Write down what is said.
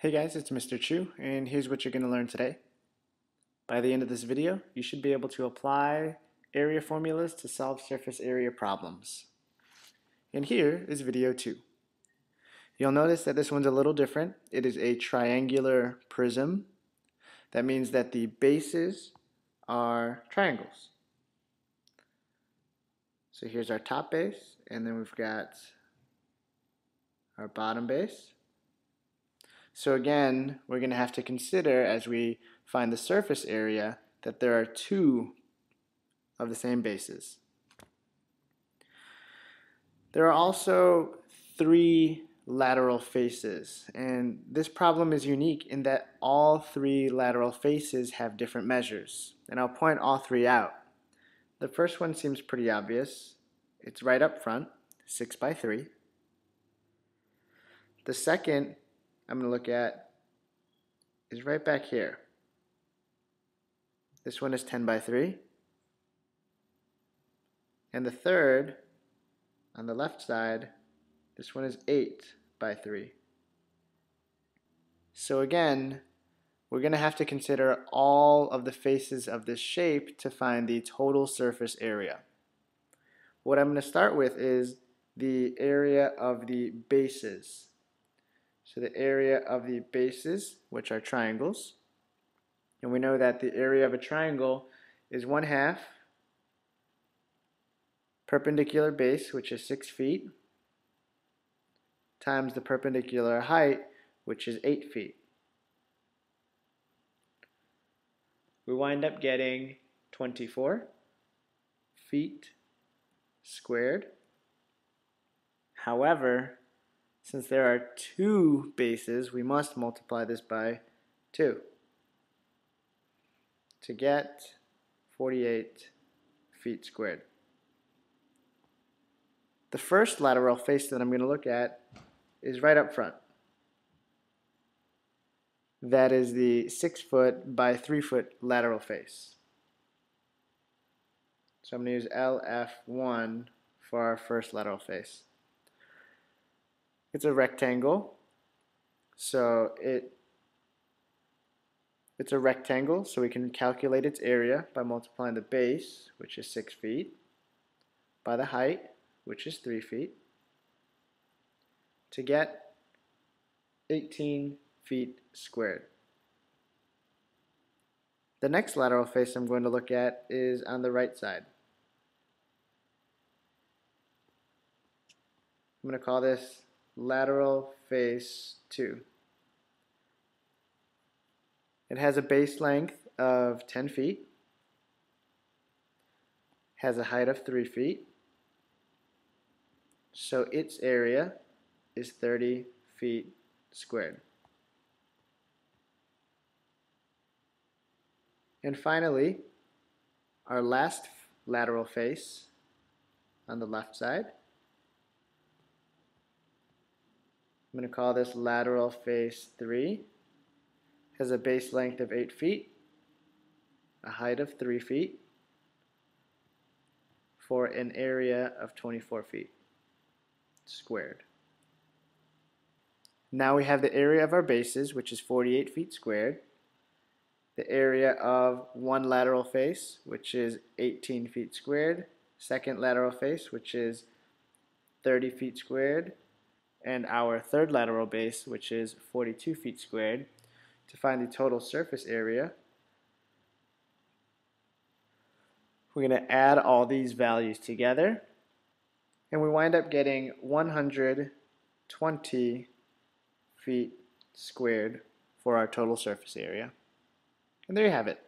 Hey guys, it's Mr. Chu, and here's what you're going to learn today. By the end of this video, you should be able to apply area formulas to solve surface area problems. And here is video 2. You'll notice that this one's a little different. It is a triangular prism. That means that the bases are triangles. So here's our top base, and then we've got our bottom base. So again, we're going to have to consider as we find the surface area that there are two of the same bases. There are also three lateral faces, and this problem is unique in that all three lateral faces have different measures, and I'll point all three out. The first one seems pretty obvious. It's right up front, 6 by 3. The second I'm going to look at is right back here. This one is 10 by 3. And the third, on the left side, this one is 8 by 3. So again, we're going to have to consider all of the faces of this shape to find the total surface area. What I'm going to start with is the area of the bases. So the area of the bases, which are triangles, and we know that the area of a triangle is 1/2 perpendicular base, which is 6 feet, times the perpendicular height, which is 8 feet. We wind up getting 24 feet squared. However, since there are two bases, we must multiply this by 2 to get 48 feet squared. The first lateral face that I'm going to look at is right up front. That is the 6 foot by 3 foot lateral face. So I'm going to use LF1 for our first lateral face. It's a rectangle, so it's a rectangle, so we can calculate its area by multiplying the base, which is 6 feet, by the height, which is 3 feet, to get 18 feet squared. The next lateral face I'm going to look at is on the right side. I'm going to call this lateral face 2. It has a base length of 10 feet, has a height of 3 feet, so its area is 30 feet squared. And finally, our last lateral face on the left side. I'm going to call this lateral face 3. Has a base length of 8 feet, a height of 3 feet, for an area of 24 feet squared. Now we have the area of our bases, which is 48 feet squared, the area of one lateral face, which is 18 feet squared, second lateral face, which is 30 feet squared, and our third lateral base, which is 42 feet squared. To find the total surface area, we're going to add all these values together, and we wind up getting 120 feet squared for our total surface area. And there you have it.